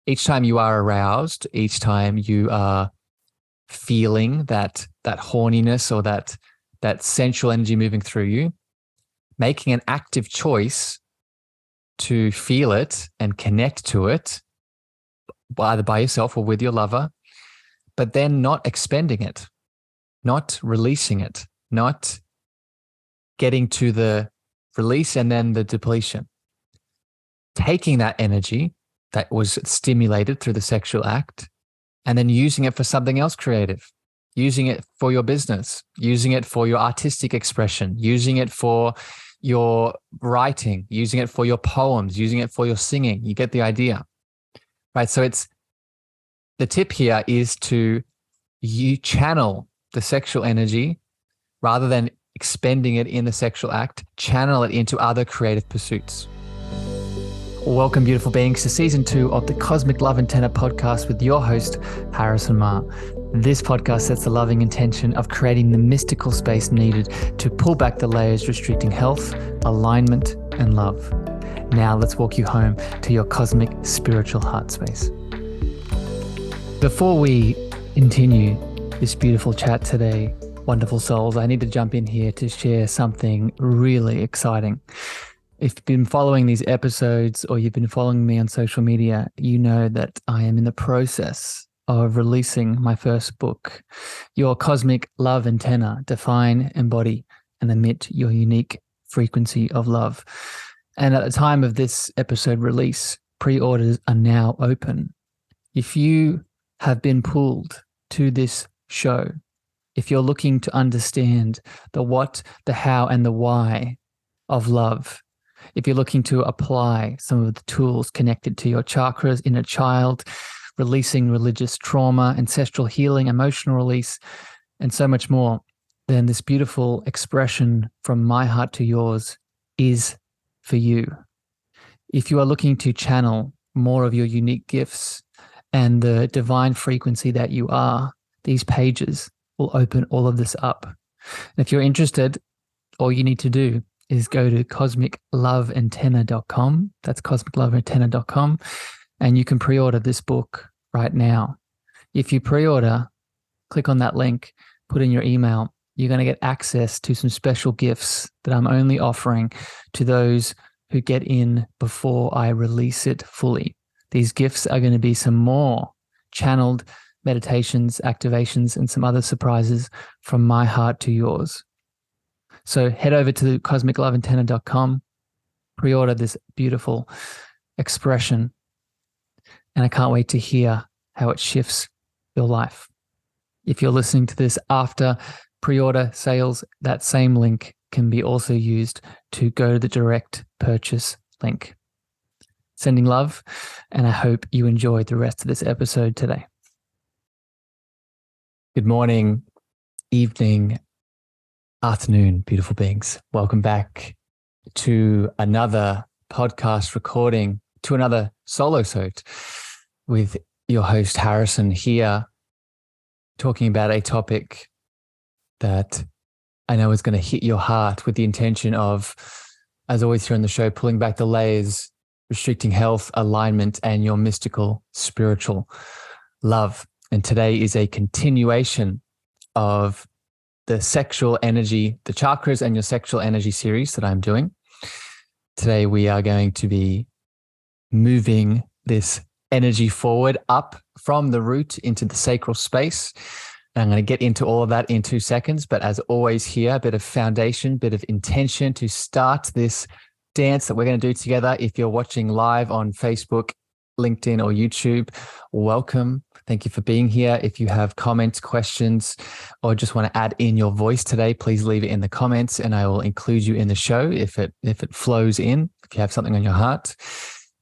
each time you are aroused, each time you are feeling that horniness or that sensual energy moving through you, making an active choice to feel it and connect to it, either by yourself or with your lover, but then not expending it, not releasing it, not getting to the release and then the depletion. Taking that energy that was stimulated through the sexual act and then using it for something else creative, using it for your business, using it for your artistic expression, using it for your writing, using it for your poems, using it for your singing. You get the idea, right? So the tip here is you channel the sexual energy rather than expending it in the sexual act, channel it into other creative pursuits. Welcome, beautiful beings, to season 2 of the Cosmic Love Antenna podcast with your host, Harrison Ma. This podcast sets the loving intention of creating the mystical space needed to pull back the layers restricting health, alignment, and love. Now let's walk you home to your cosmic spiritual heart space. Before we continue this beautiful chat today, wonderful souls, I need to jump in here to share something really exciting. If you've been following these episodes or you've been following me on social media, you know that I am in the process of releasing my first book, Your Cosmic Love Antenna, Define, Embody, and Emit Your Unique Frequency of Love. And at the time of this episode release, pre-orders are now open. If you have been pulled to this show, if you're looking to understand the what, the how, and the why of love, if you're looking to apply some of the tools connected to your chakras, inner child, releasing religious trauma, ancestral healing, emotional release, and so much more, then this beautiful expression from my heart to yours is for you. If you are looking to channel more of your unique gifts and the divine frequency that you are, these pages will open all of this up. And if you're interested, all you need to do is go to cosmicloveantenna.com. That's cosmicloveantenna.com. And you can pre-order this book right now. If you pre-order, click on that link, put in your email, you're going to get access to some special gifts that I'm only offering to those who get in before I release it fully. These gifts are going to be some more channeled meditations, activations, and some other surprises from my heart to yours. So head over to cosmicloveantenna.com, pre-order this beautiful expression, and I can't wait to hear how it shifts your life. If you're listening to this after pre-order sales, that same link can be also used to go to the direct purchase link. Sending love, and I hope you enjoyed the rest of this episode today. Good morning, evening, afternoon, beautiful beings. Welcome back to another podcast recording, to another Solo-sode with your host, Harrison, here, talking about a topic that I know is going to hit your heart with the intention of, as always here on the show, pulling back the layers, restricting health, alignment, and your mystical, spiritual love. And today is a continuation of the sexual energy, the chakras and your sexual energy series that I'm doing. Today, we are going to be moving this energy forward up from the root into the sacral space. And I'm going to get into all of that in 2 seconds. But as always here, a bit of foundation, bit of intention to start this dance that we're going to do together. If you're watching live on Facebook, LinkedIn, or YouTube, welcome. Thank you for being here. If you have comments, questions, or just want to add in your voice today, please leave it in the comments and I will include you in the show if it flows in, if you have something on your heart.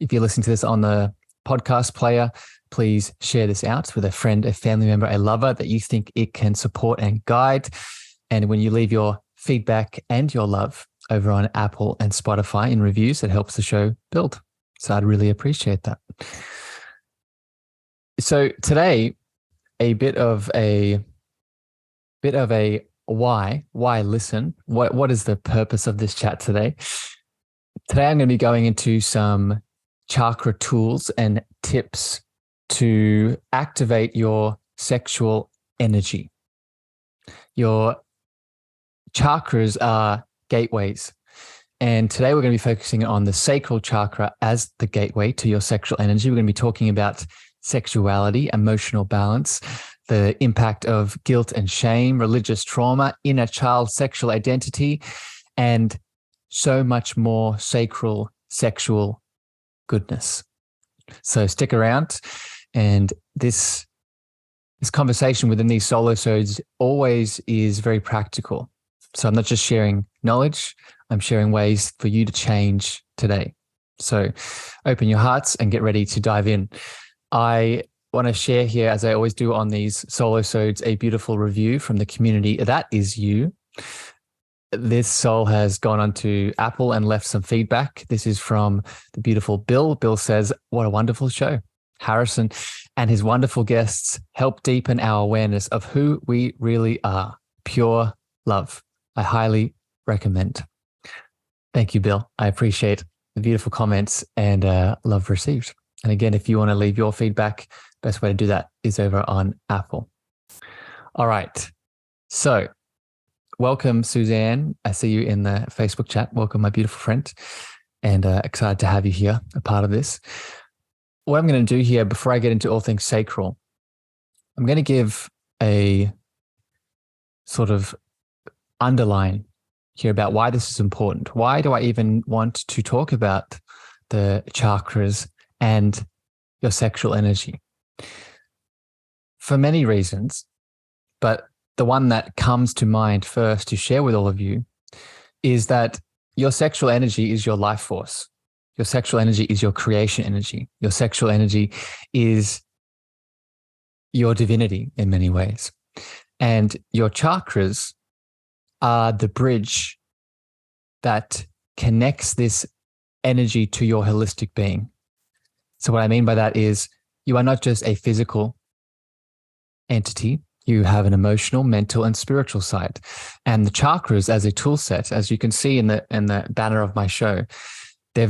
If you're listening to this on the podcast player, please share this out with a friend, a family member, a lover that you think it can support and guide. And when you leave your feedback and your love over on Apple and Spotify in reviews, it helps the show build. So I'd really appreciate that. So today, a bit of a why listen? What is the purpose of this chat today? Today, I'm going to be going into some chakra tools and tips to activate your sexual energy. Your chakras are gateways. And today we're going to be focusing on the sacral chakra as the gateway to your sexual energy. We're going to be talking about sexuality, emotional balance, the impact of guilt and shame, religious trauma, inner child sexual identity, and so much more sacral sexual goodness. So stick around. And this conversation within these solo-sodes always is very practical. So I'm not just sharing knowledge, I'm sharing ways for you to change today. So open your hearts and get ready to dive in. I want to share here, as I always do on these solo-sodes, a beautiful review from the community. That is you. This soul has gone onto Apple and left some feedback. This is from the beautiful Bill. Bill says, what a wonderful show. Harrison and his wonderful guests help deepen our awareness of who we really are. Pure love. I highly recommend. Thank you, Bill. I appreciate the beautiful comments and love received. And again, if you want to leave your feedback, best way to do that is over on Apple. All right. So welcome, Suzanne. I see you in the Facebook chat. Welcome, my beautiful friend. And excited to have you here, a part of this. What I'm going to do here, before I get into all things sacral, I'm going to give a sort of underline here about why this is important. Why do I even want to talk about the chakras and your sexual energy? For many reasons, but the one that comes to mind first to share with all of you is that your sexual energy is your life force. Your sexual energy is your creation energy. Your sexual energy is your divinity in many ways. And your chakras are the bridge that connects this energy to your holistic being. So what I mean by that is you are not just a physical entity. You have an emotional, mental, and spiritual side. And the chakras as a tool set, as you can see in the banner of my show, they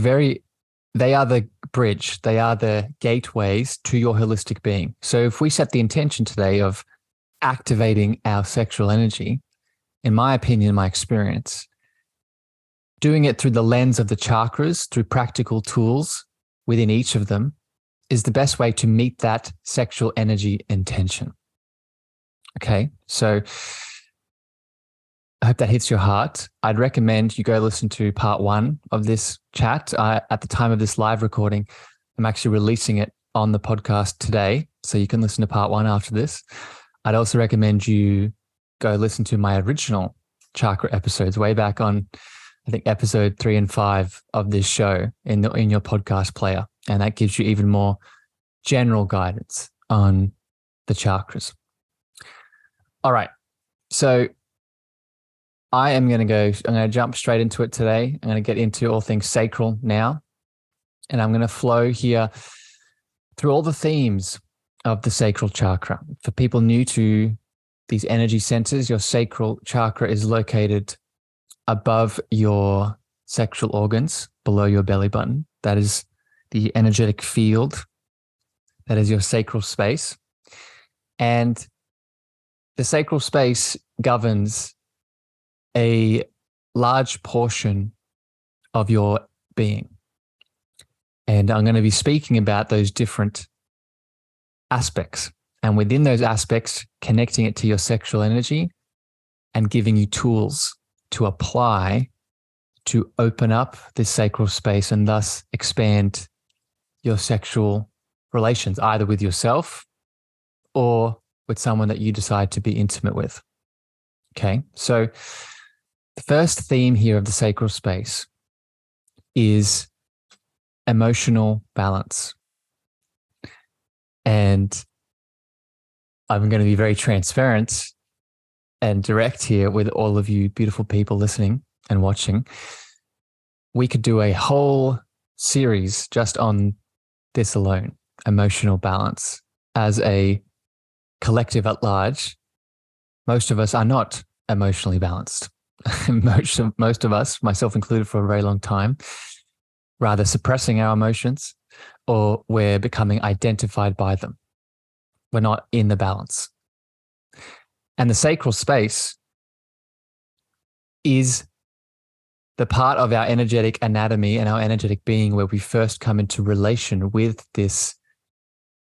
are the bridge. They are the gateways to your holistic being. So if we set the intention today of activating our sexual energy, in my opinion, my experience, doing it through the lens of the chakras, through practical tools within each of them, is the best way to meet that sexual energy intention. Okay, so I hope that hits your heart. I'd recommend you go listen to part 1 of this chat. At the time of this live recording, I'm actually releasing it on the podcast today, so you can listen to part 1 after this. I'd also recommend you go listen to my original chakra episodes way back on, I think, episode 3 and 5 of this show in your podcast player. And that gives you even more general guidance on the chakras. All right. So I'm going to jump straight into it today. I'm going to get into all things sacral now. And I'm going to flow here through all the themes of the sacral chakra. For people new to these energy centers, your sacral chakra is located above your sexual organs, below your belly button. That is the energetic field. That is your sacral space. And the sacral space governs a large portion of your being. And I'm going to be speaking about those different aspects. And within those aspects, connecting it to your sexual energy and giving you tools to apply to open up this sacral space and thus expand your sexual relations, either with yourself or with someone that you decide to be intimate with. Okay, so the first theme here of the sacral space is emotional balance. And I'm going to be very transparent and direct here with all of you beautiful people listening and watching. We could do a whole series just on this alone, emotional balance. As a collective at large, most of us are not emotionally balanced. Most of us, myself included, for a very long time, rather suppressing our emotions or we're becoming identified by them. We're not in the balance. And the sacral space is the part of our energetic anatomy and our energetic being where we first come into relation with this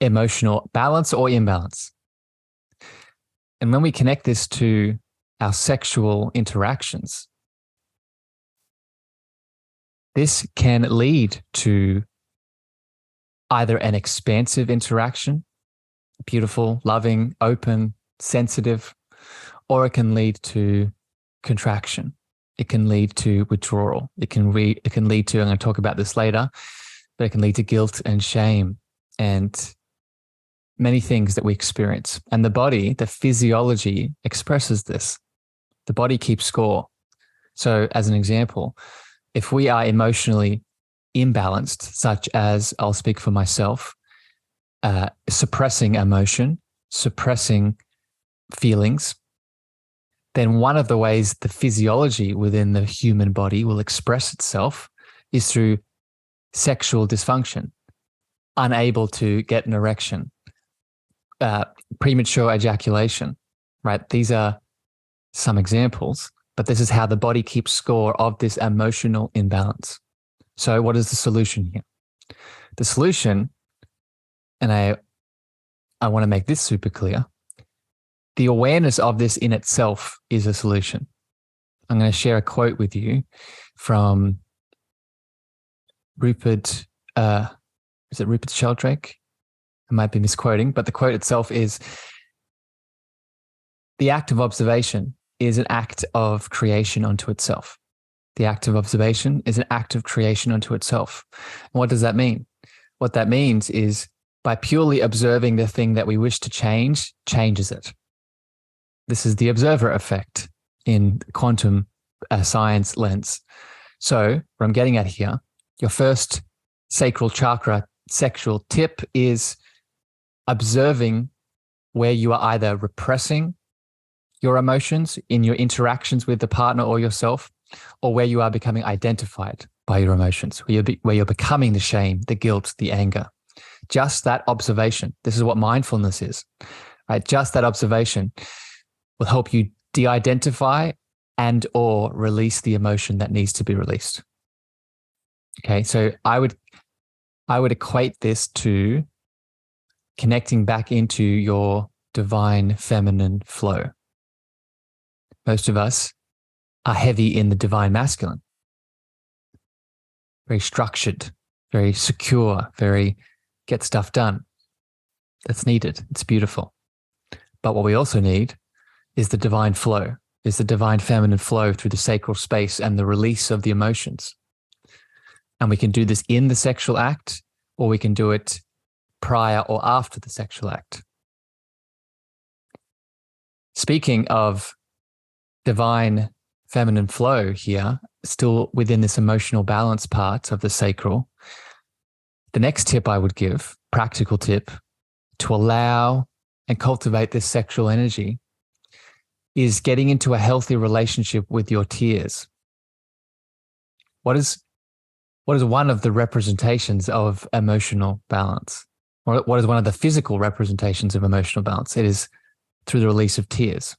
emotional balance or imbalance. And when we connect this to our sexual interactions, this can lead to either an expansive interaction, beautiful, loving, open, sensitive, or it can lead to contraction. It can lead to withdrawal. It can lead to, I'm going to talk about this later, but it can lead to guilt and shame and many things that we experience. And the body, the physiology expresses this. The body keeps score. So as an example, if we are emotionally imbalanced, such as, I'll speak for myself, suppressing emotion, suppressing feelings, then one of the ways the physiology within the human body will express itself is through sexual dysfunction, unable to get an erection, premature ejaculation, right? These are some examples, but this is how the body keeps score of this emotional imbalance. So what is the solution here? The solution, and I want to make this super clear, the awareness of this in itself is a solution. I'm going to share a quote with you from Rupert, is it Rupert Sheldrake? I might be misquoting, but the quote itself is, the act of observation is an act of creation unto itself. The act of observation is an act of creation unto itself. And what does that mean? What that means is by purely observing the thing that we wish to change, changes it. This is the observer effect in quantum science lens. So what I'm getting at here, your first sacral chakra sexual tip is observing where you are either repressing your emotions in your interactions with the partner or yourself, or where you are becoming identified by your emotions, where you're becoming the shame, the guilt, the anger. Just that observation. This is what mindfulness is, right? Just that observation will help you de-identify and or release the emotion that needs to be released. Okay, so I would equate this to connecting back into your divine feminine flow. Most of us are heavy in the divine masculine. Very structured, very secure, very get stuff done. That's needed. It's beautiful. But what we also need is the divine flow, is the divine feminine flow through the sacral space and the release of the emotions. And we can do this in the sexual act, or we can do it prior or after the sexual act. Speaking of divine feminine flow here, still within this emotional balance part of the sacral, the next tip I would give, practical tip, to allow and cultivate this sexual energy is getting into a healthy relationship with your tears. What is one of the representations of emotional balance? Or what is one of the physical representations of emotional balance? It is through the release of tears,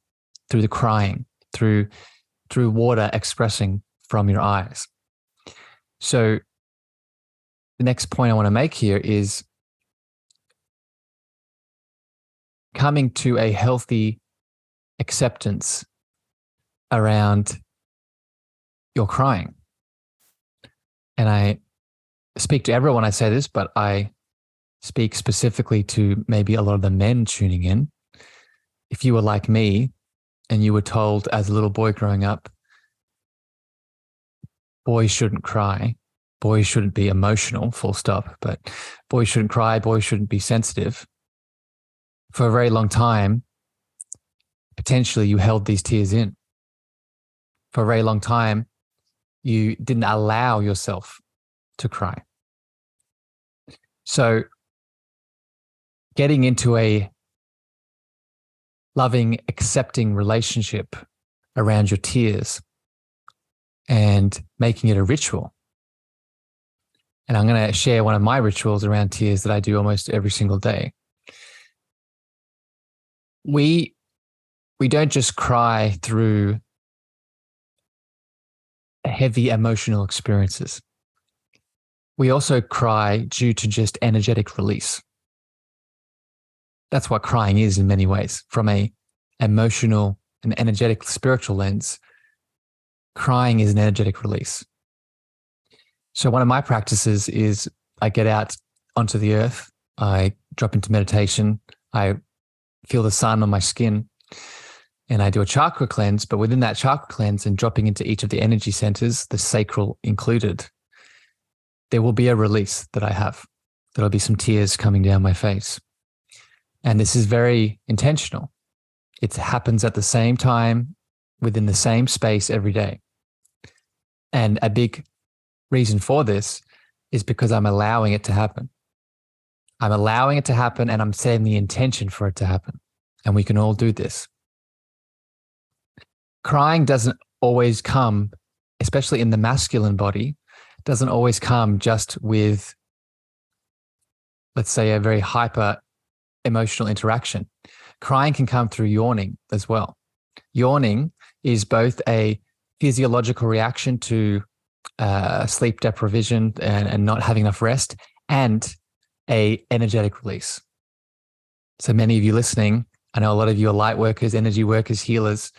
through the crying, through water expressing from your eyes. So the next point I want to make here is coming to a healthy acceptance around your crying. And I speak to everyone, I say this, but I speak specifically to maybe a lot of the men tuning in. If you were like me and you were told as a little boy growing up, boys shouldn't cry, boys shouldn't be emotional, full stop, but boys shouldn't cry, boys shouldn't be sensitive. For a very long time, potentially you held these tears in. For a very long time, you didn't allow yourself to cry. So getting into a loving, accepting relationship around your tears and making it a ritual And I'm going to share one of my rituals around tears that I do almost every single day. We don't just cry through heavy emotional experiences. We also cry due to just energetic release. That's what crying is in many ways. From a emotional and energetic spiritual lens, crying is an energetic release. So one of my practices is I get out onto the earth, I drop into meditation, I feel the sun on my skin, and I do a chakra cleanse. But within that chakra cleanse and dropping into each of the energy centers, the sacral included, there will be a release that I have. There'll be some tears coming down my face. And this is very intentional. It happens at the same time, within the same space every day. And a big reason for this is because I'm allowing it to happen. I'm allowing it to happen, and I'm setting the intention for it to happen. And we can all do this. Crying doesn't always come, especially in the masculine body, doesn't always come just with, let's say, a very hyper emotional interaction. Crying can come through yawning as well. Yawning is both a physiological reaction to sleep deprivation and not having enough rest, and a energetic release. So many of you listening, I know a lot of you are light workers, energy workers, healers.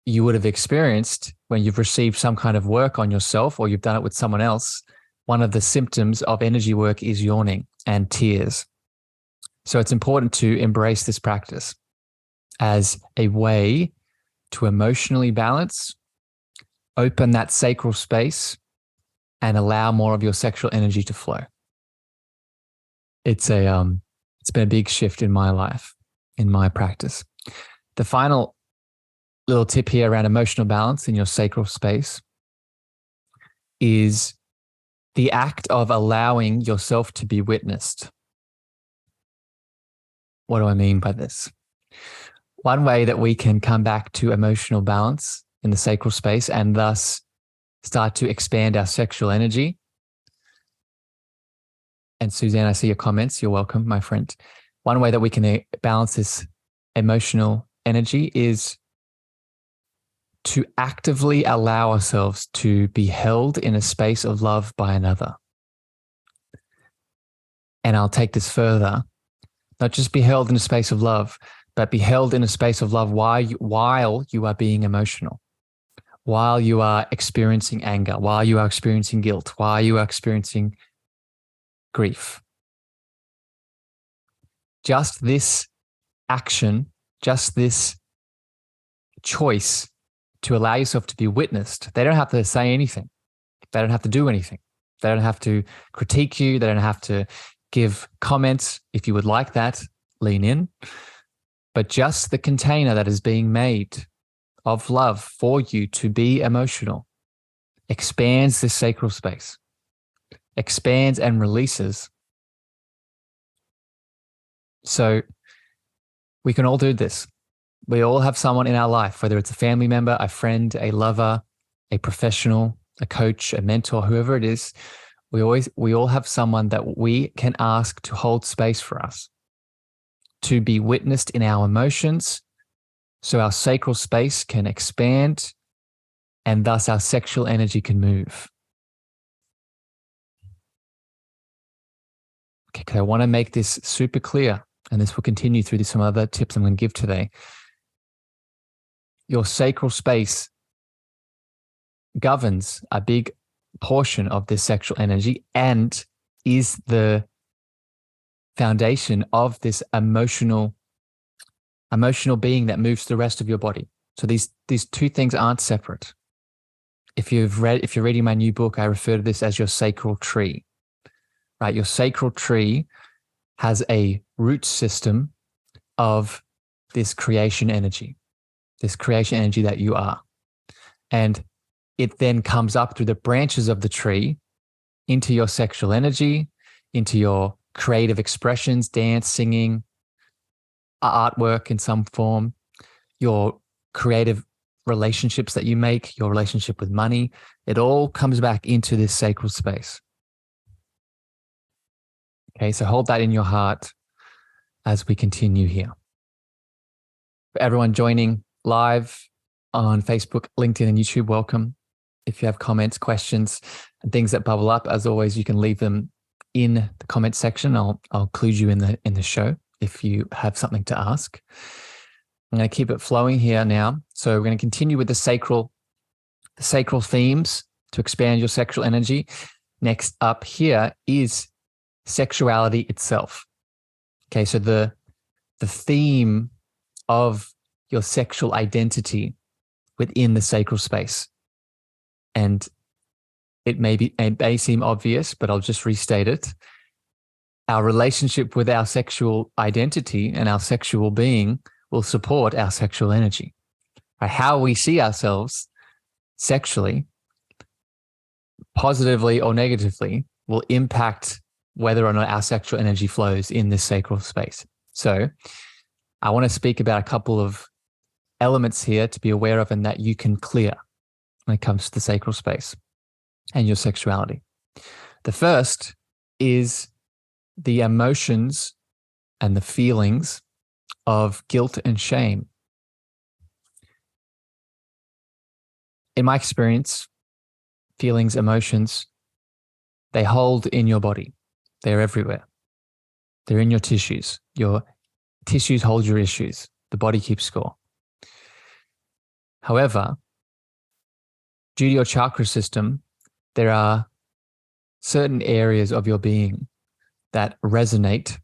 You would have experienced when you've received some kind of work on yourself or you've done it with someone else, one of the symptoms of energy work is yawning and tears. So it's important to embrace this practice as a way to emotionally balance, open that sacral space, and allow more of your sexual energy to flow. It's been a big shift in my life, in my practice. The final little tip here around emotional balance in your sacral space is the act of allowing yourself to be witnessed. What do I mean by this? One way that we can come back to emotional balance in the sacral space and thus start to expand our sexual energy. And Suzanne, I see your comments. You're welcome, my friend. One way that we can balance this emotional energy is to actively allow ourselves to be held in a space of love by another. And I'll take this further. Not just be held in a space of love, but be held in a space of love while you are being emotional, while you are experiencing anger, while you are experiencing guilt, while you are experiencing grief. Just this action, just this choice to allow yourself to be witnessed. They don't have to say anything. They don't have to do anything. They don't have to critique you. They don't have to give comments. If you would like that, lean in. But just the container that is being made of love for you to be emotional expands this sacral space, expands and releases. So we can all do this. We all have someone in our life, whether it's a family member, a friend, a lover, a professional, a coach, a mentor, whoever it is. We all have someone that we can ask to hold space for us, to be witnessed in our emotions, so our sacral space can expand and thus our sexual energy can move. Okay, I want to make this super clear, and this will continue through some other tips I'm going to give today. Your sacral space governs a big portion of this sexual energy and is the foundation of this emotional being that moves the rest of your body. So these two things aren't separate. If you're reading my new book, I refer to this as your sacral tree. Right? Your sacral tree has a root system of this creation energy that you are. And it then comes up through the branches of the tree into your sexual energy, into your creative expressions, dance, singing, artwork in some form, your creative relationships that you make, your relationship with money. It all comes back into this sacral space. Okay, so hold that in your heart as we continue here. For everyone joining live on Facebook, LinkedIn, and YouTube, welcome. If you have comments, questions, and things that bubble up, as always, you can leave them in the comment section. I'll include you in the show if you have something to ask. I'm going to keep it flowing here now. So we're going to continue with the sacral themes to expand your sexual energy. Next up here is sexuality itself. Okay, so the theme of your sexual identity within the sacral space. And it may seem obvious, but I'll just restate it. Our relationship with our sexual identity and our sexual being will support our sexual energy. Right? How we see ourselves sexually, positively or negatively, will impact whether or not our sexual energy flows in this sacral space. So I want to speak about a couple of elements here to be aware of and that you can clear when it comes to the sacral space and your sexuality. The first is the emotions and the feelings of guilt and shame. In my experience, feelings, emotions, they hold in your body. They're everywhere. They're in your tissues. Your tissues hold your issues. The body keeps score. However, due to your chakra system, there are certain areas of your being that resonate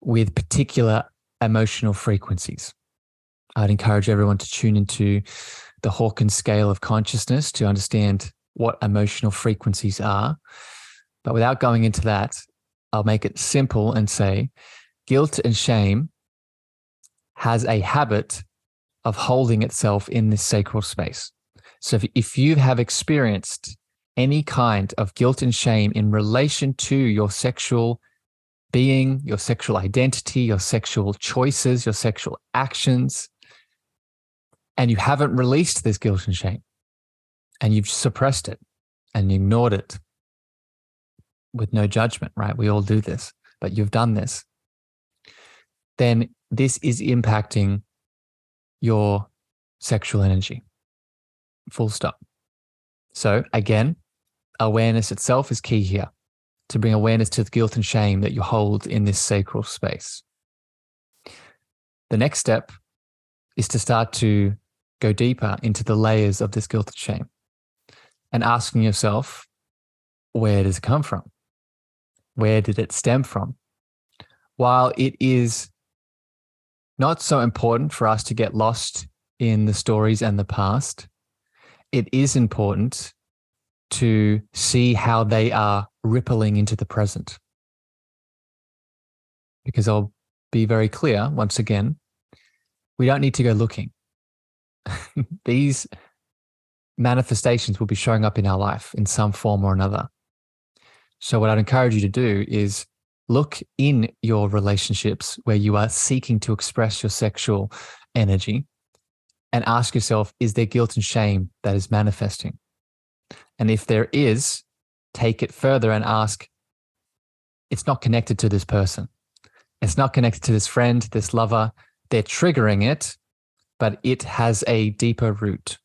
with particular emotional frequencies. I'd encourage everyone to tune into the Hawkins scale of consciousness to understand what emotional frequencies are. But without going into that, I'll make it simple and say guilt and shame has a habit of holding itself in this sacral space. So if you have experienced any kind of guilt and shame in relation to your sexual being, your sexual identity, your sexual choices, your sexual actions, and you haven't released this guilt and shame, and you've suppressed it and ignored it with no judgment, right? We all do this, but you've done this. Then this is impacting your sexual energy. Full stop. So again, awareness itself is key here to bring awareness to the guilt and shame that you hold in this sacral space. The next step is to start to go deeper into the layers of this guilt and shame and asking yourself, where does it come from? Where did it stem from? While it is not so important for us to get lost in the stories and the past, it is important to see how they are rippling into the present. Because I'll be very clear, once again, we don't need to go looking. These manifestations will be showing up in our life in some form or another. So what I'd encourage you to do is look in your relationships where you are seeking to express your sexual energy and ask yourself, is there guilt and shame that is manifesting? And if there is, take it further and ask, it's not connected to this person. It's not connected to this friend, this lover. They're triggering it, but it has a deeper root.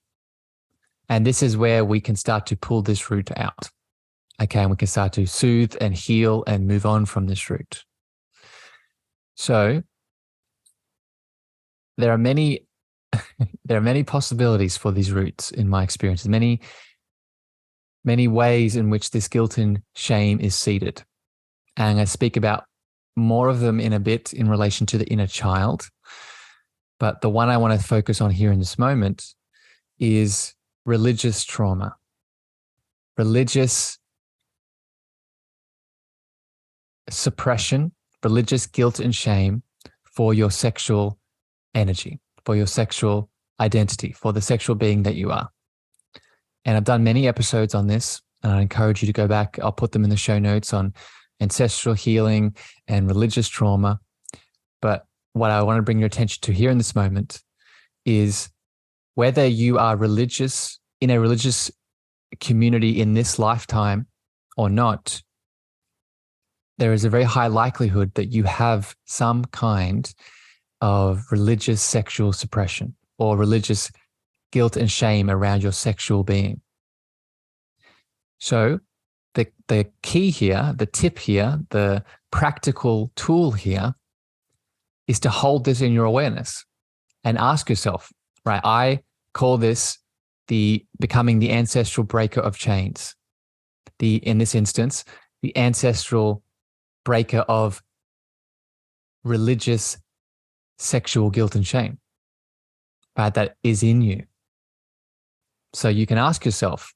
And this is where we can start to pull this root out. Okay, and we can start to soothe and heal and move on from this root. So there are many possibilities for these roots in my experience. Many ways in which this guilt and shame is seated. And I speak about more of them in a bit in relation to the inner child. But the one I want to focus on here in this moment is religious trauma. Religious suppression, religious guilt and shame for your sexual energy, for your sexual identity, for the sexual being that you are. And I've done many episodes on this, and I encourage you to go back. I'll put them in the show notes on ancestral healing and religious trauma. But what I want to bring your attention to here in this moment is whether you are religious, in a religious community in this lifetime or not, there is a very high likelihood that you have some kind of religious sexual suppression or religious guilt and shame around your sexual being. So the key here, the tip here, the practical tool here is to hold this in your awareness and ask yourself, right? I call this the becoming the ancestral breaker of chains. In this instance, the ancestral breaker of religious sexual guilt and shame, right? That is in you. So you can ask yourself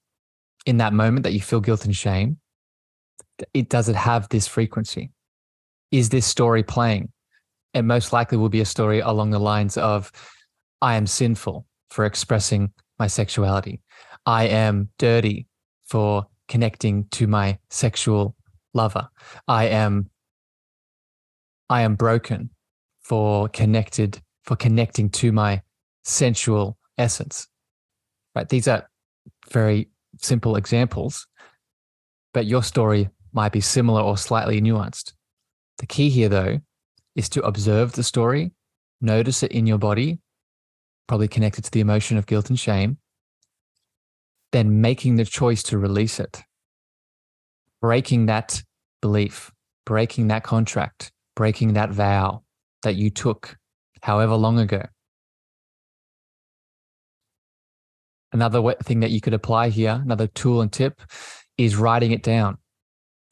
in that moment that you feel guilt and shame, does it have this frequency? Is this story playing? It most likely will be a story along the lines of, I am sinful for expressing my sexuality. I am dirty for connecting to my sexual lover. I am broken for connecting to my sensual essence. Right? These are very simple examples, but your story might be similar or slightly nuanced. The key here, though, is to observe the story, notice it in your body, probably connected to the emotion of guilt and shame, then making the choice to release it, breaking that belief, breaking that contract, breaking that vow that you took however long ago. Another thing that you could apply here, another tool and tip, is writing it down,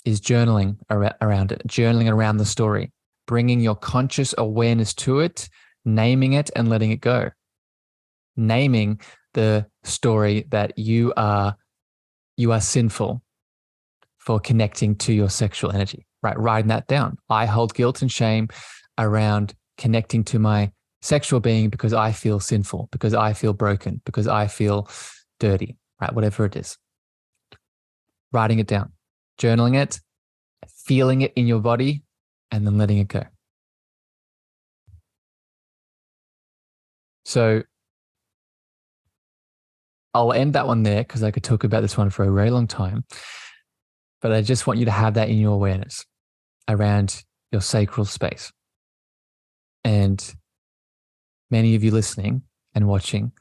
is journaling around it, journaling around the story, bringing your conscious awareness to it, naming it and letting it go. Naming the story that you are sinful for connecting to your sexual energy, right? Writing that down. I hold guilt and shame around connecting to my sexual being because I feel sinful, because I feel broken, because I feel dirty, right? Whatever it is. Writing it down, journaling it, feeling it in your body, and then letting it go. So I'll end that one there because I could talk about this one for a very long time. But I just want you to have that in your awareness around your sacral space. And many of you listening and watching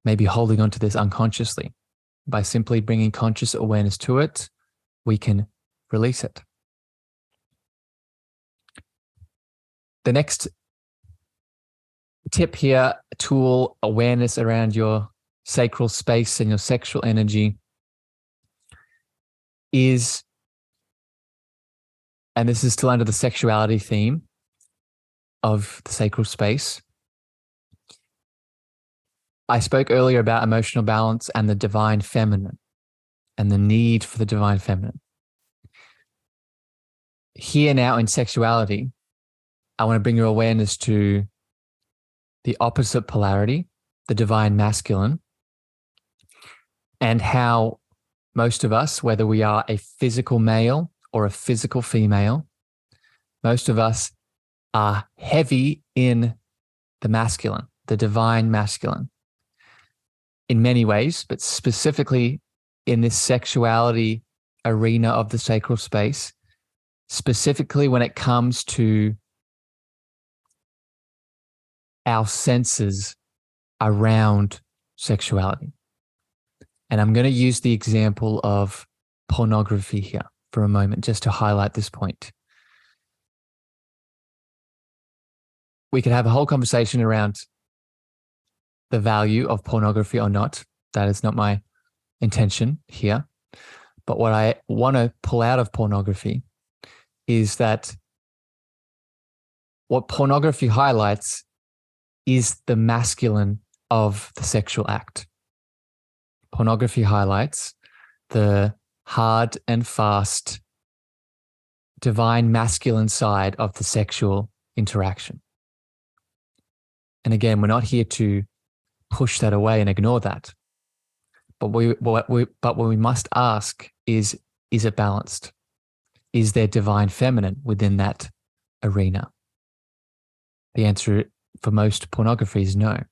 may be holding on to this unconsciously. By simply bringing conscious awareness to it, we can release it. The next tip here, tool, awareness around your sacral space and your sexual energy is, and this is still under the sexuality theme of the sacral space. I spoke earlier about emotional balance and the divine feminine and the need for the divine feminine. Here now in sexuality, I want to bring your awareness to the opposite polarity, the divine masculine, and how most of us, whether we are a physical male or a physical female, most of us are heavy in the masculine, the divine masculine, in many ways, but specifically in this sexuality arena of the sacral space, specifically when it comes to our senses around sexuality. And I'm going to use the example of pornography here for a moment, just to highlight this point. We could have a whole conversation around the value of pornography or not. That is not my intention here. But what I want to pull out of pornography is that what pornography highlights is the masculine of the sexual act. Pornography highlights the hard and fast divine masculine side of the sexual interaction. And again, we're not here to push that away and ignore that. But what we must ask is it balanced? Is there divine feminine within that arena? The answer for most pornography is no.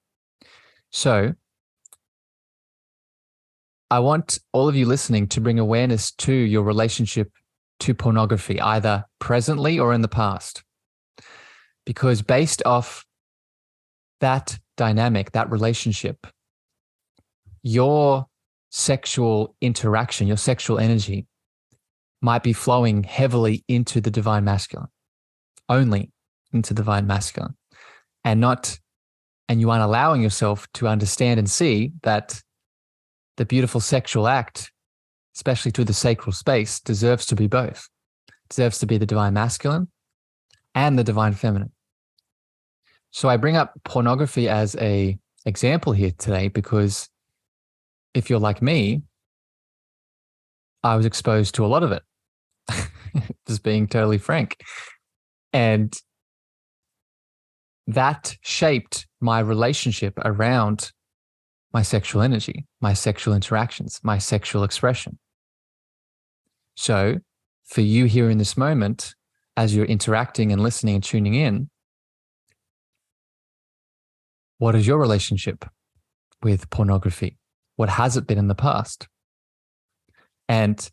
So I want all of you listening to bring awareness to your relationship to pornography, either presently or in the past. Because based off that dynamic, that relationship, your sexual interaction, your sexual energy might be flowing heavily into the divine masculine, only into divine masculine, and you aren't allowing yourself to understand and see that the beautiful sexual act, especially through the sacral space, deserves to be both. It deserves to be the divine masculine and the divine feminine. So I bring up pornography as an example here today because if you're like me, I was exposed to a lot of it, just being totally frank. And that shaped my relationship around my sexual energy, my sexual interactions, my sexual expression. So for you here in this moment, as you're interacting and listening and tuning in, what is your relationship with pornography? What has it been in the past? And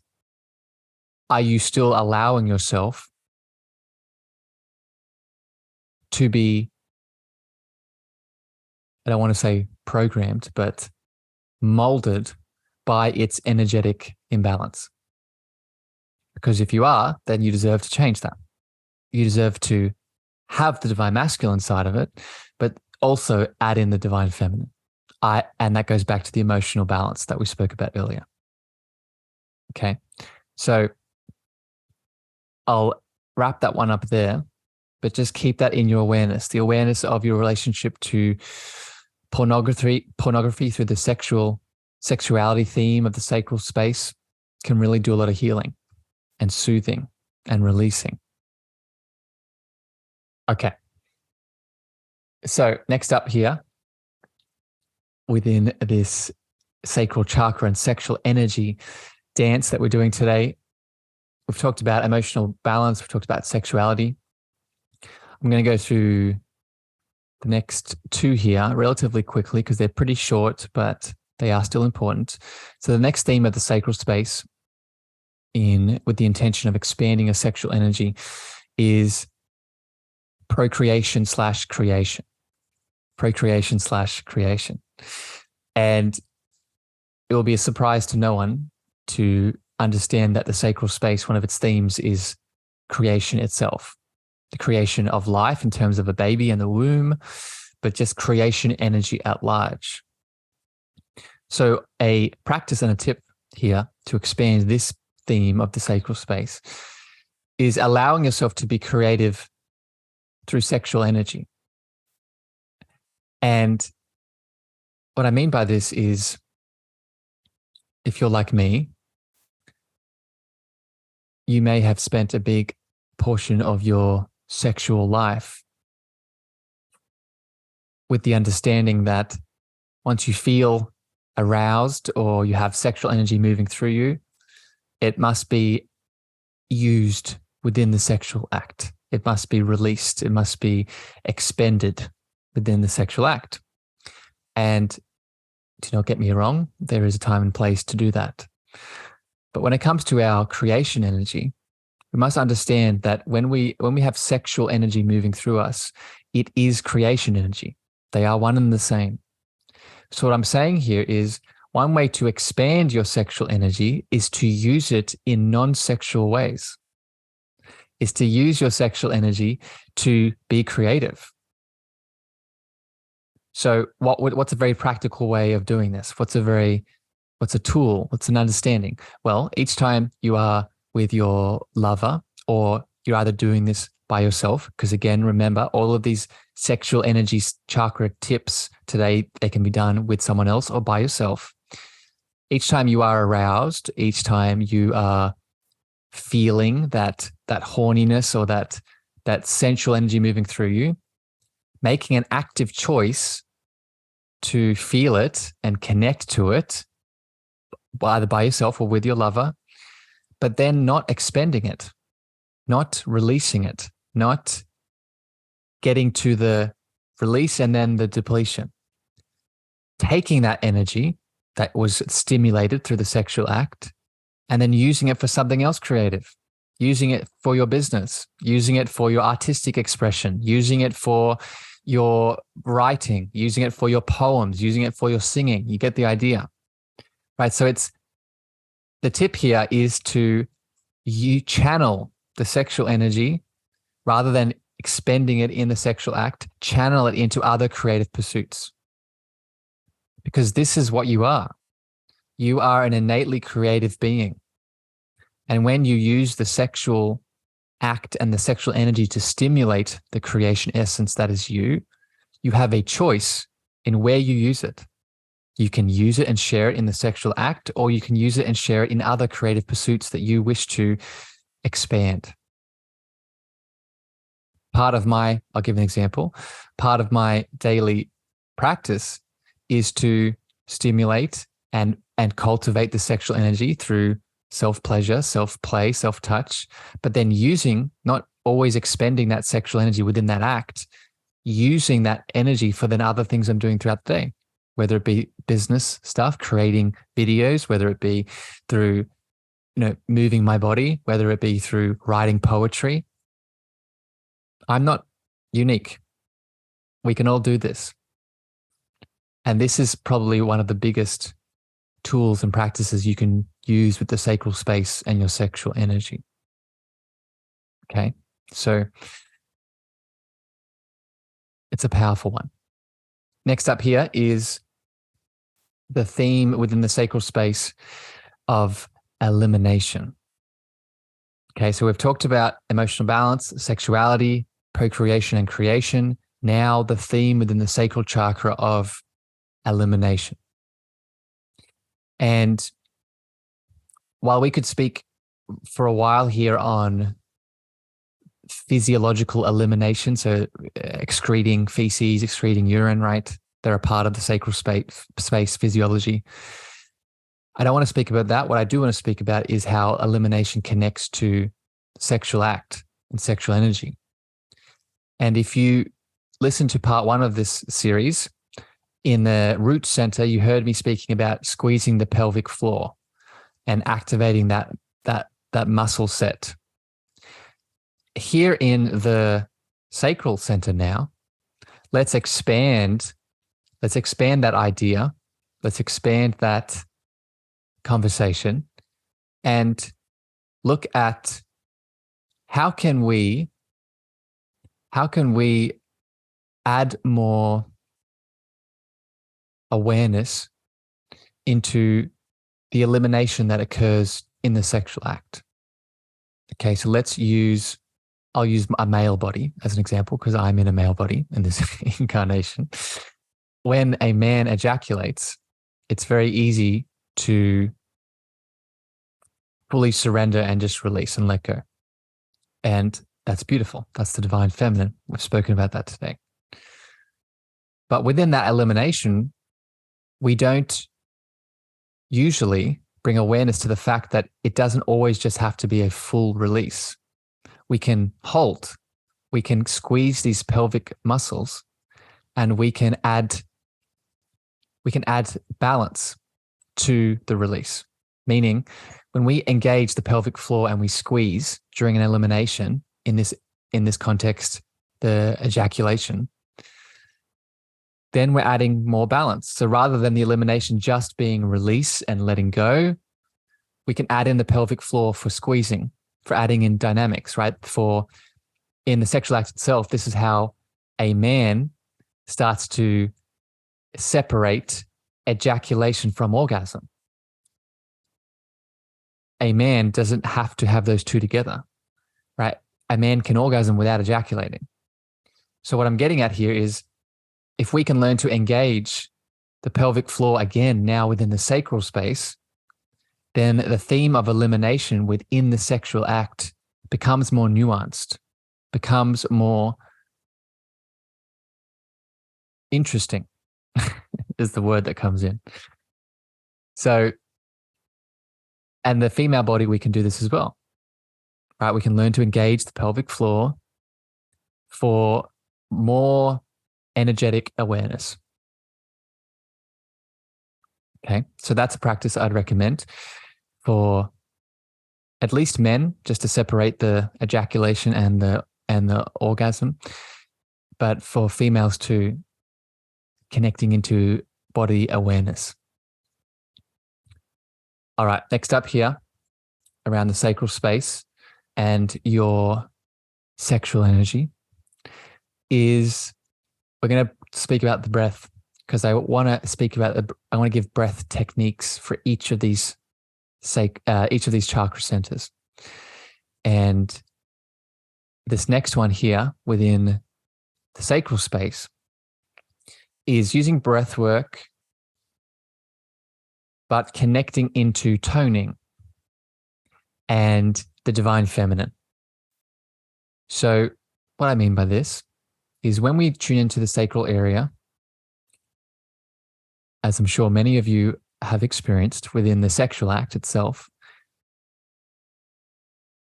are you still allowing yourself to be, I don't want to say programmed, but molded by its energetic imbalance? Because if you are, then you deserve to change that. You deserve to have the divine masculine side of it, but also add in the divine feminine. And that goes back to the emotional balance that we spoke about earlier. Okay. So I'll wrap that one up there, but just keep that in your awareness, the awareness of your relationship to pornography through the sexuality theme of the sacral space can really do a lot of healing and soothing and releasing. Okay. So next up here, within this sacral chakra and sexual energy dance that we're doing today, we've talked about emotional balance. We've talked about sexuality. I'm going to go through the next two here relatively quickly because they're pretty short, but they are still important. So the next theme of the sacral space, with the intention of expanding a sexual energy, is procreation/creation. Procreation/creation. And it will be a surprise to no one to understand that the sacral space, one of its themes is creation itself, the creation of life in terms of a baby in the womb, but just creation energy at large. So a practice and a tip here to expand this theme of the sacral space is allowing yourself to be creative through sexual energy. And what I mean by this is, if you're like me, you may have spent a big portion of your sexual life with the understanding that once you feel aroused or you have sexual energy moving through you, it must be used within the sexual act. It must be released. It must be expended within the sexual act. And do not get me wrong, there is a time and place to do that. But when it comes to our creation energy, we must understand that when we have sexual energy moving through us, it is creation energy. They are one and the same. So what I'm saying here is one way to expand your sexual energy is to use it in non-sexual ways, is to use your sexual energy to be creative. So what's a very practical way of doing this? What's a tool? What's an understanding? Well, each time you are with your lover, or you're either doing this by yourself, because again, remember, all of these sexual energy chakra tips today, they can be done with someone else or by yourself. Each time you are aroused, each time you are feeling that horniness or that sensual energy moving through you, making an active choice to feel it and connect to it, either by yourself or with your lover, but then not expending it, not releasing it, not getting to the release and then the depletion. Taking that energy that was stimulated through the sexual act and then using it for something else creative, using it for your business, using it for your artistic expression, using it for your writing, using it for your poems, using it for your singing. You get the idea, right? So the tip here is to you channel the sexual energy rather than expending it in the sexual act, channel it into other creative pursuits. Because this is what you are. You are an innately creative being. And when you use the sexual act and the sexual energy to stimulate the creation essence that is you, you have a choice in where you use it. You can use it and share it in the sexual act, or you can use it and share it in other creative pursuits that you wish to expand. I'll give an example. Part of my daily practice is to stimulate and cultivate the sexual energy through self-pleasure, self-play, self-touch, but then not always expending that sexual energy within that act, using that energy for then other things I'm doing throughout the day, whether it be business stuff, creating videos, whether it be through, moving my body, whether it be through writing poetry. I'm not unique. We can all do this. And this is probably one of the biggest tools and practices you can use with the sacral space and your sexual energy. Okay. So it's a powerful one. Next up here is the theme within the sacral space of elimination. Okay. So we've talked about emotional balance, sexuality, procreation, and creation. Now the theme within the sacral chakra of elimination. And while we could speak for a while here on physiological elimination, so excreting feces, excreting urine, right? They're a part of the sacral space physiology. I don't want to speak about that. What I do want to speak about is how elimination connects to sexual act and sexual energy. And if you listen to part 1 of this series, in the root center, you heard me speaking about squeezing the pelvic floor and activating that muscle set. Here in the sacral center now, let's expand that idea. Let's expand that conversation and look at how can we add more awareness into the elimination that occurs in the sexual act. Okay, so I'll use a male body as an example because I'm in a male body in this incarnation. When a man ejaculates, it's very easy to fully surrender and just release and let go. And that's beautiful. That's the divine feminine. We've spoken about that today. But within that elimination, we don't usually bring awareness to the fact that it doesn't always just have to be a full release. We can hold, we can squeeze these pelvic muscles, and we can add balance to the release. Meaning, when we engage the pelvic floor and we squeeze during an elimination, in this context, the ejaculation, then we're adding more balance. So rather than the elimination just being release and letting go, we can add in the pelvic floor for squeezing, for adding in dynamics, right? In the sexual act itself, this is how a man starts to separate ejaculation from orgasm. A man doesn't have to have those two together, right? A man can orgasm without ejaculating. So what I'm getting at here is, if we can learn to engage the pelvic floor again now within the sacral space, then the theme of elimination within the sexual act becomes more nuanced, becomes more interesting, is the word that comes in. So, and the female body, we can do this as well, right? We can learn to engage the pelvic floor for more energetic awareness. Okay, so that's a practice I'd recommend for at least men, just to separate the ejaculation and the orgasm. But for females too, connecting into body awareness. All right, next up here, around the sacral space and your sexual energy, is we're going to speak about the breath, because I want to give breath techniques for each of these chakra centers. And this next one here within the sacral space is using breath work, but connecting into toning and the divine feminine. So what I mean by this is when we tune into the sacral area, as I'm sure many of you have experienced within the sexual act itself,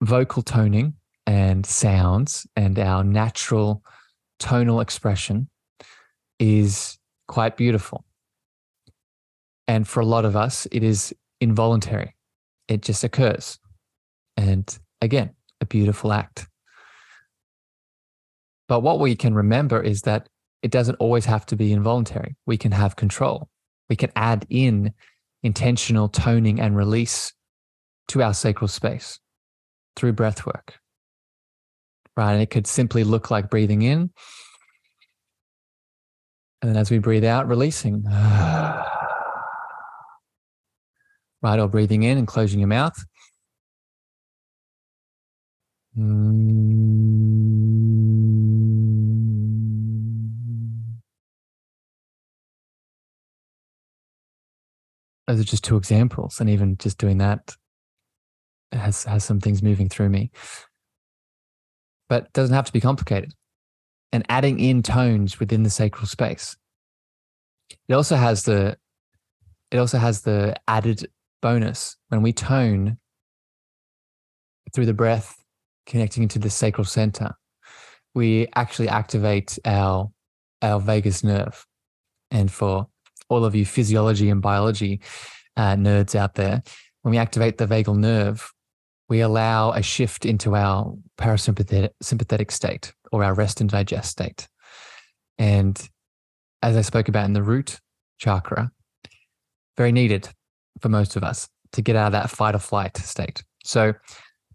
vocal toning and sounds and our natural tonal expression is quite beautiful. And for a lot of us, it is involuntary. It just occurs. And again, a beautiful act. But what we can remember is that it doesn't always have to be involuntary. We can have control. We can add in intentional toning and release to our sacral space through breath work. Right? And it could simply look like breathing in. And then as we breathe out, releasing. Right? Or breathing in and closing your mouth. Those are just two examples. And even just doing that has some things moving through me. But it doesn't have to be complicated. And adding in tones within the sacral space. It also has the added bonus when we tone through the breath, connecting into the sacral center, we actually activate our vagus nerve. And for all of you physiology and biology nerds out there, when we activate the vagal nerve, we allow a shift into our sympathetic state, or our rest and digest state. And as I spoke about in the root chakra, very needed for most of us to get out of that fight or flight state. So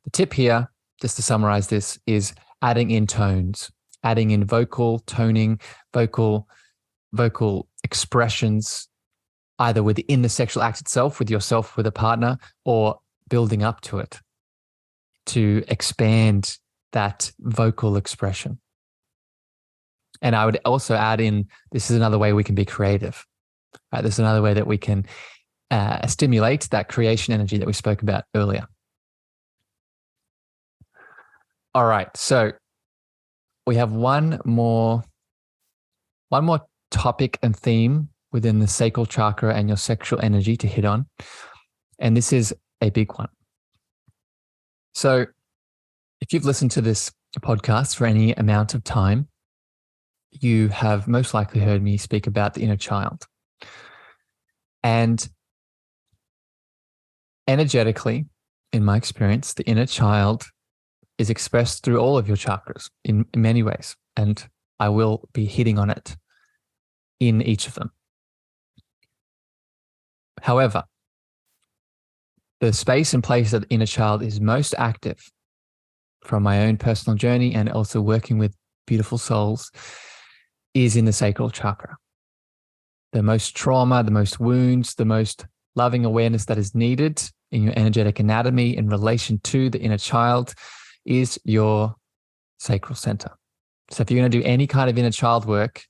the tip here, just to summarize this, is adding in tones, adding in vocal toning, vocal expressions, either within the sexual act itself, with yourself, with a partner, or building up to it to expand that vocal expression. And I would also add in, this is another way we can be creative. Right? This is another way that we can stimulate that creation energy that we spoke about earlier. All right, so we have one more topic and theme within the sacral chakra and your sexual energy to hit on. And this is a big one. So if you've listened to this podcast for any amount of time, you have most likely heard me speak about the inner child. And energetically, in my experience, the inner child is expressed through all of your chakras in many ways. And I will be hitting on it in each of them. However, the space and place that the inner child is most active, from my own personal journey and also working with beautiful souls, is in the sacral chakra. The most trauma, the most wounds, the most loving awareness that is needed in your energetic anatomy in relation to the inner child is your sacral center. So if you're going to do any kind of inner child work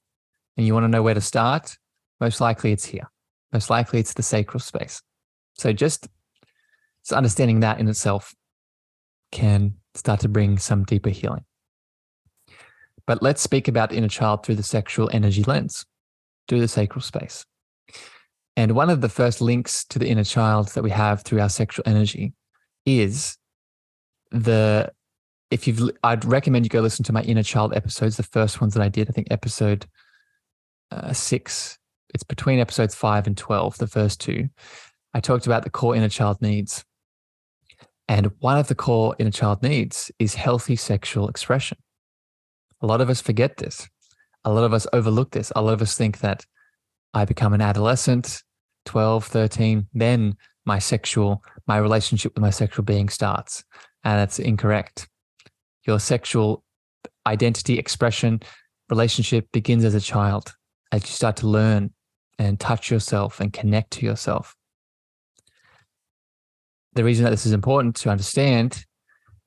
and you want to know where to start, most likely it's here. Most likely it's the sacral space. So just understanding that in itself can start to bring some deeper healing. But let's speak about inner child through the sexual energy lens, through the sacral space. And one of the first links to the inner child that we have through our sexual energy is I'd recommend you go listen to my inner child episodes, the first ones that I did, I think episode 6. It's between episodes 5 and 12, the first two. I talked about the core inner child needs. And one of the core inner child needs is healthy sexual expression. A lot of us forget this. A lot of us overlook this. A lot of us think that I become an adolescent, 12, 13, then my relationship with my sexual being starts. And that's incorrect. Your sexual identity, expression, relationship begins as a child, as you start to learn and touch yourself and connect to yourself. The reason that this is important to understand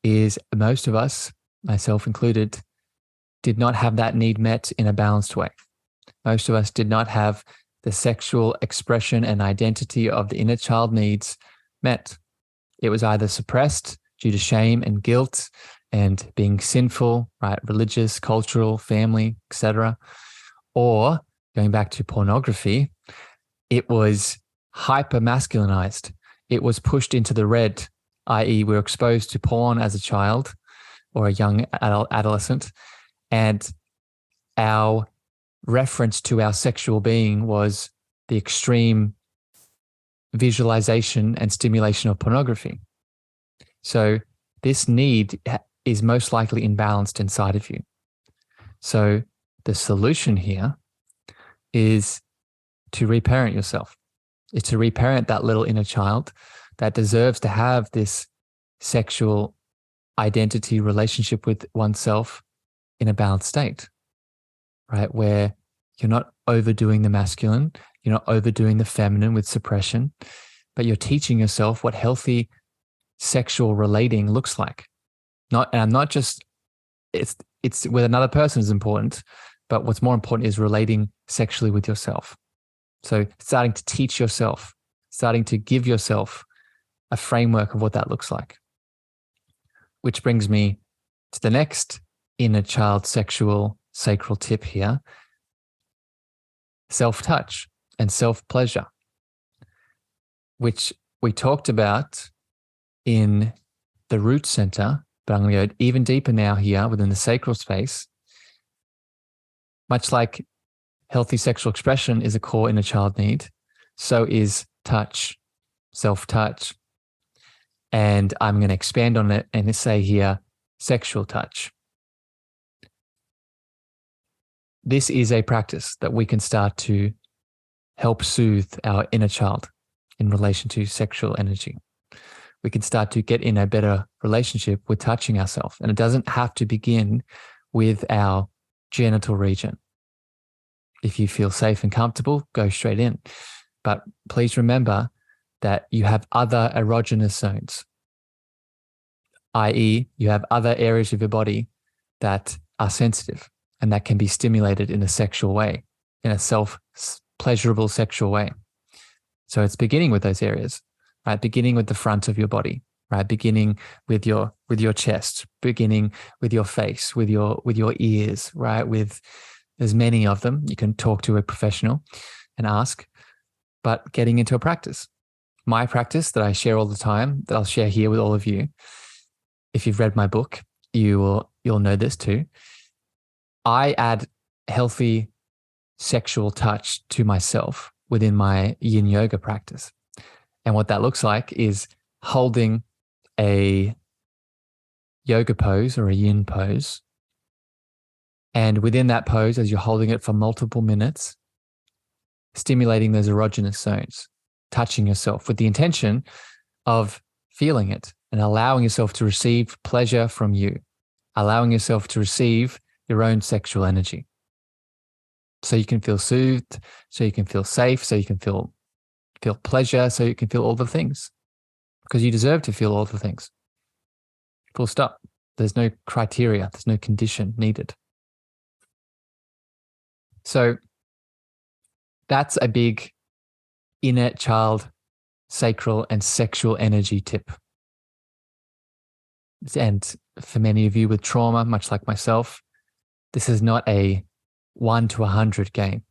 is most of us, myself included, did not have that need met in a balanced way. Most of us did not have the sexual expression and identity of the inner child needs met. It was either suppressed due to shame and guilt and being sinful, right? Religious, cultural, family, etc. Or going back to pornography, it was hyper masculinized. It was pushed into the red, i.e., we were exposed to porn as a child or a young adolescent, and our reference to our sexual being was the extreme visualization and stimulation of pornography. So this need is most likely imbalanced inside of you. So the solution here is to reparent yourself. It's to reparent that little inner child that deserves to have this sexual identity relationship with oneself in a balanced state, right? Where you're not overdoing the masculine, you're not overdoing the feminine with suppression, but you're teaching yourself what healthy sexual relating looks like. Not just it's with another person is important, but what's more important is relating sexually with yourself. So starting to teach yourself, starting to give yourself a framework of what that looks like. Which brings me to the next inner child sexual sacral tip here: self-touch and self-pleasure, which we talked about in the root center, but I'm going to go even deeper now here within the sacral space. Much like healthy sexual expression is a core inner child need, so is touch, self-touch. And I'm going to expand on it and say here, sexual touch. This is a practice that we can start to help soothe our inner child in relation to sexual energy. We can start to get in a better relationship with touching ourselves. And it doesn't have to begin with our genital region. If you feel safe and comfortable, go straight in. But please remember that you have other erogenous zones, i.e., you have other areas of your body that are sensitive and that can be stimulated in a sexual way, in a self-pleasurable sexual way. So it's beginning with those areas, right? Beginning with the front of your body, right? Beginning with your chest, beginning with your face, with your ears, right? There's many of them. You can talk to a professional and ask, but getting into a practice. My practice that I share all the time, that I'll share here with all of you. If you've read my book, you'll know this too. I add healthy sexual touch to myself within my yin yoga practice. And what that looks like is holding a yoga pose or a yin pose. And within that pose, as you're holding it for multiple minutes, stimulating those erogenous zones, touching yourself with the intention of feeling it and allowing yourself to receive pleasure from you, allowing yourself to receive your own sexual energy. So you can feel soothed, so you can feel safe, so you can feel pleasure, so you can feel all the things. Because you deserve to feel all the things. Full stop. There's no criteria, there's no condition needed. So that's a big inner child sacral and sexual energy tip. And for many of you with trauma, much like myself, this is not a 1 to 100 game.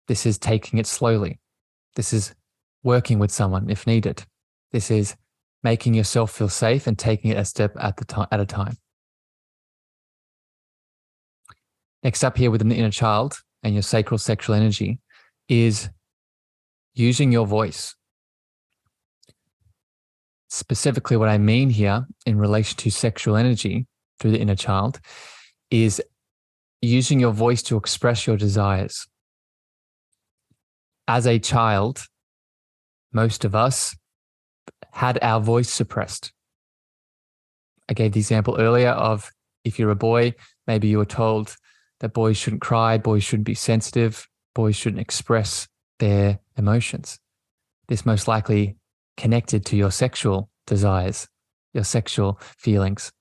This is taking it slowly. This is working with someone if needed. This is making yourself feel safe and taking it a step at a time. Next up here within the inner child and your sacral sexual energy is using your voice. specifically what I mean here in relation to sexual energy through the inner child is using your voice to express your desires. As a child, most of us had our voice suppressed. I gave the example earlier of if you're a boy, maybe you were told that boys shouldn't cry, boys shouldn't be sensitive, boys shouldn't express their emotions. This most likely connected to your sexual desires, your sexual feelings.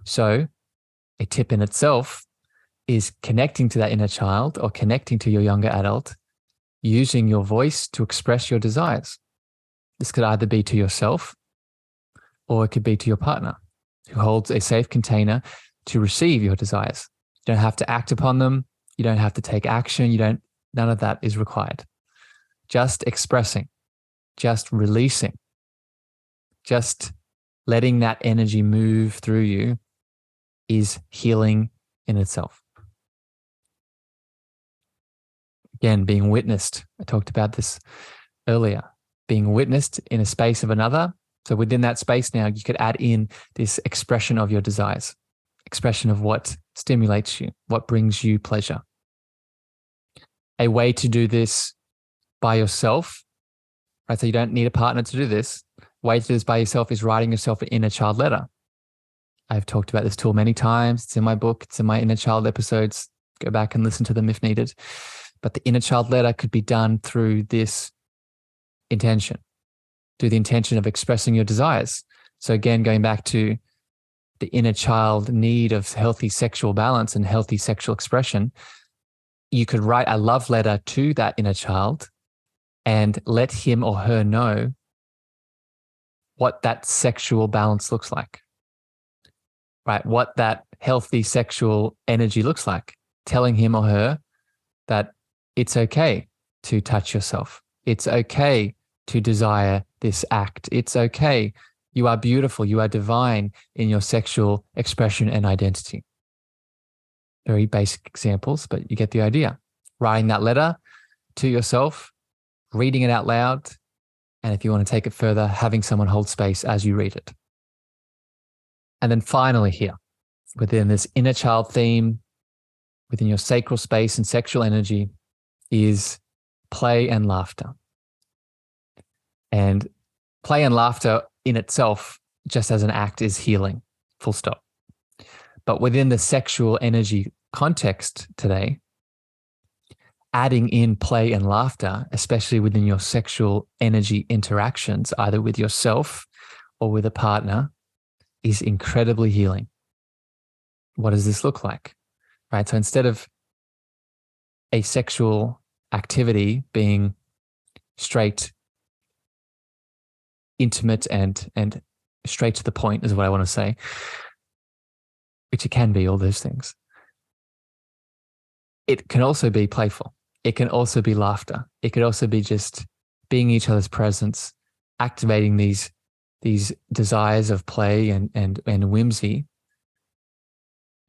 So a tip in itself is connecting to that inner child or connecting to your younger adult, using your voice to express your desires. This could either be to yourself or it could be to your partner who holds a safe container to receive your desires. You don't have to act upon them. You don't have to take action. None of that is required. Just expressing, just releasing, just letting that energy move through you is healing in itself. Again, being witnessed. I talked about this earlier. Being witnessed in a space of another. So within that space now, you could add in this expression of your desires, expression of what stimulates you, what brings you pleasure. A way to do this by yourself, right? So you don't need a partner to do this. A way to do this by yourself is writing yourself an inner child letter. I've talked about this tool many times. It's in my book. It's in my inner child episodes. Go back and listen to them if needed. But the inner child letter could be done through this intention, through the intention of expressing your desires. So again, going back to the inner child need of healthy sexual balance and healthy sexual expression, you could write a love letter to that inner child and let him or her know what that sexual balance looks like, right? What that healthy sexual energy looks like, telling him or her that it's okay to touch yourself. It's okay to desire this act. It's okay. You are beautiful. You are divine in your sexual expression and identity. Very basic examples, but you get the idea. Writing that letter to yourself, reading it out loud, and if you want to take it further, having someone hold space as you read it. And then finally here, within this inner child theme, within your sacral space and sexual energy, is play and laughter. And play and laughter in itself, just as an act, is healing, full stop. But within the sexual energy context today, adding in play and laughter, especially within your sexual energy interactions, either with yourself or with a partner, is incredibly healing. What does this look like? Right? So instead of a sexual activity being straight, intimate, and straight to the point is what I want to say, which it can be, all those things. It can also be playful. It can also be laughter. It could also be just being in each other's presence, activating these desires of play and whimsy,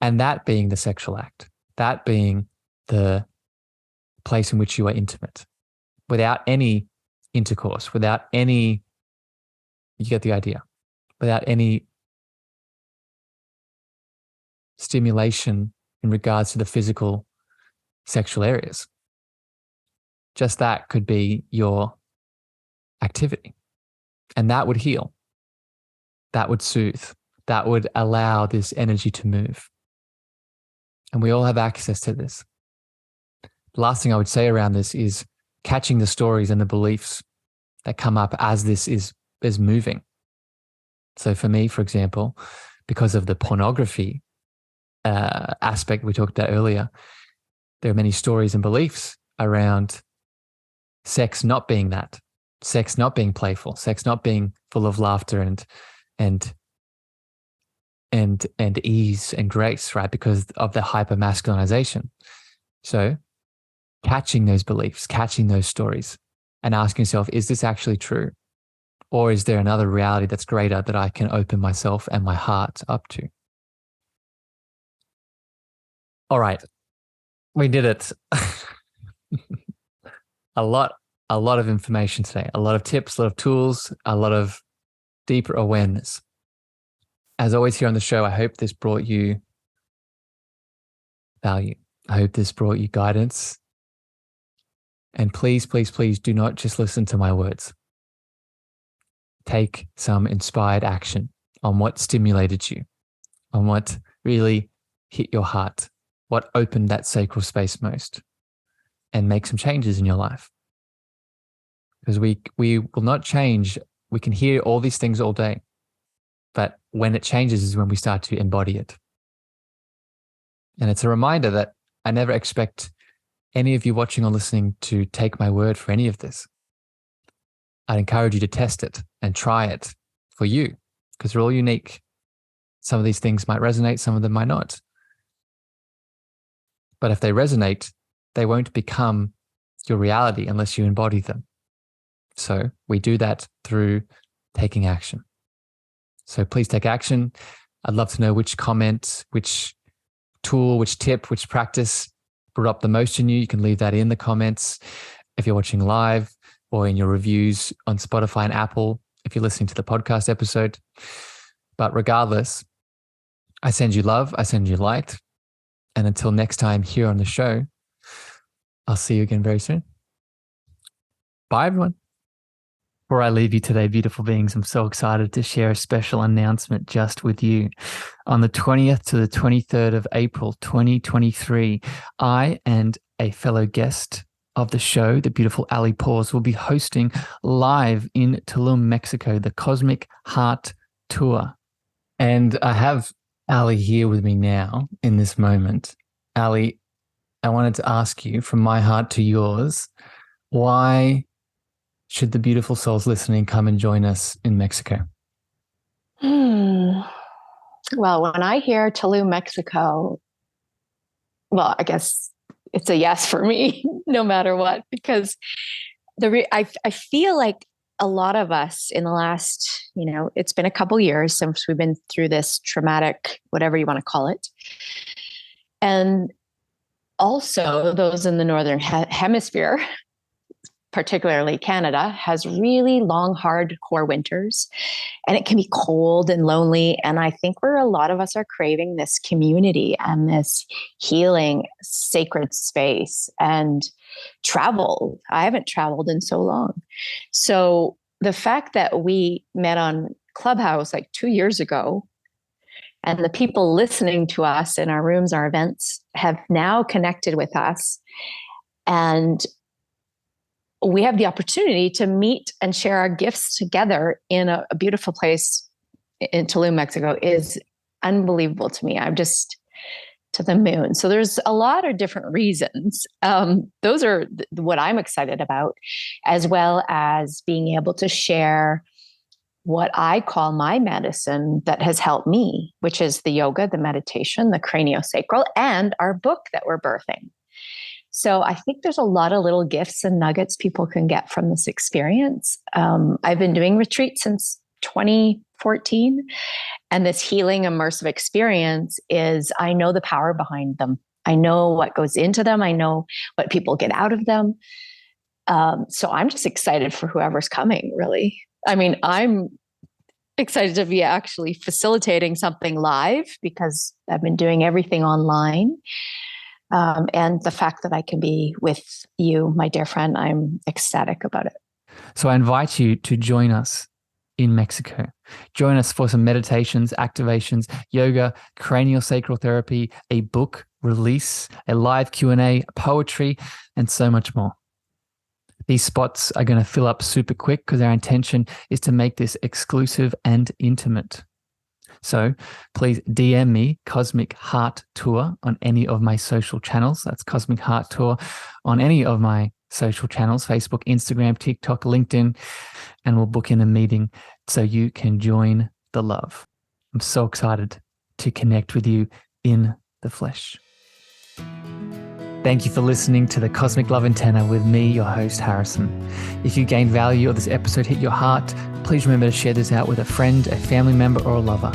and that being the sexual act, that being the place in which you are intimate, without any intercourse, without any, you get the idea, without any stimulation in regards to the physical sexual areas. Just that could be your activity. And that would heal. That would soothe. That would allow this energy to move. And we all have access to this. The last thing I would say around this is catching the stories and the beliefs that come up as this is moving. So for me, for example, because of the pornography aspect we talked about earlier, there are many stories and beliefs around sex not being that, sex not being playful, sex not being full of laughter and ease and grace, right? Because of the hyper masculinization. So catching those beliefs, catching those stories, and asking yourself, is this actually true? Or is there another reality that's greater that I can open myself and my heart up to? All right, we did it. A lot of information today, a lot of tips, a lot of tools, a lot of deeper awareness. As always here on the show, I hope this brought you value. I hope this brought you guidance. And please, please, please do not just listen to my words. Take some inspired action on what stimulated you, on what really hit your heart, what opened that sacral space most, and make some changes in your life. Because we will not change. We can hear all these things all day, but when it changes is when we start to embody it. And it's a reminder that I never expect any of you watching or listening to take my word for any of this. I'd encourage you to test it and try it for you, because we're all unique. Some of these things might resonate, some of them might not. But if they resonate, they won't become your reality unless you embody them. So we do that through taking action. So please take action. I'd love to know which comment, which tool, which tip, which practice brought up the most in you. You can leave that in the comments if you're watching live, or in your reviews on Spotify and Apple if you're listening to the podcast episode. But regardless, I send you love, I send you light. And until next time here on the show, I'll see you again very soon. Bye, everyone. Before I leave you today, beautiful beings, I'm so excited to share a special announcement just with you. On the 20th to the 23rd of April, 2023, I and a fellow guest of the show, the beautiful Ali Paws, will be hosting live in Tulum, Mexico, the Cosmic Heart Tour. And I have Ali here with me now in this moment. Ali, I wanted to ask you, from my heart to yours, why should the beautiful souls listening come and join us in Mexico? Well, when I hear Tulum, Mexico, well, I guess it's a yes for me, no matter what, because I feel like a lot of us in the last, it's been a couple years since we've been through this traumatic, whatever you want to call it. And also those in the Northern Hemisphere, particularly Canada, has really long, hardcore winters, and it can be cold and lonely. And I think a lot of us are craving this community and this healing sacred space and travel. I haven't traveled in so long. So the fact that we met on Clubhouse like 2 years ago, and the people listening to us in our rooms, our events, have now connected with us, and we have the opportunity to meet and share our gifts together in a beautiful place in Tulum, Mexico, is unbelievable to me. I'm just to the moon. So there's a lot of different reasons. Those are what I'm excited about, as well as being able to share what I call my medicine that has helped me, which is the yoga, the meditation, the craniosacral, and our book that we're birthing. So I think there's a lot of little gifts and nuggets people can get from this experience. I've been doing retreats since 2014, and this healing immersive experience I know the power behind them. I know what goes into them. I know what people get out of them. So I'm just excited for whoever's coming, really. I mean, I'm excited to be actually facilitating something live, because I've been doing everything online. And the fact that I can be with you, my dear friend, I'm ecstatic about it. So I invite you to join us in Mexico. Join us for some meditations, activations, yoga, craniosacral therapy, a book release, a live Q&A, poetry, and so much more. These spots are going to fill up super quick because our intention is to make this exclusive and intimate. So please DM me Cosmic Heart Tour on any of my social channels. That's Cosmic Heart Tour on any of my social channels, Facebook, Instagram, TikTok, LinkedIn, and we'll book in a meeting so you can join the love. I'm so excited to connect with you in the flesh. Thank you for listening to the Cosmic Love Antenna with me, your host, Harrison. If you gained value or this episode hit your heart, please remember to share this out with a friend, a family member, or a lover.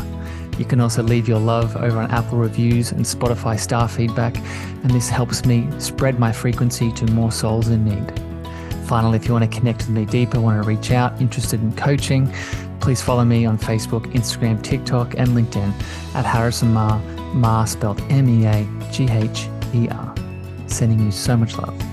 You can also leave your love over on Apple reviews and Spotify star feedback, and this helps me spread my frequency to more souls in need. Finally, if you want to connect with me deeper, want to reach out, interested in coaching, please follow me on Facebook, Instagram, TikTok, and LinkedIn at Harrison Meagher, spelled Meagher. Sending you so much love.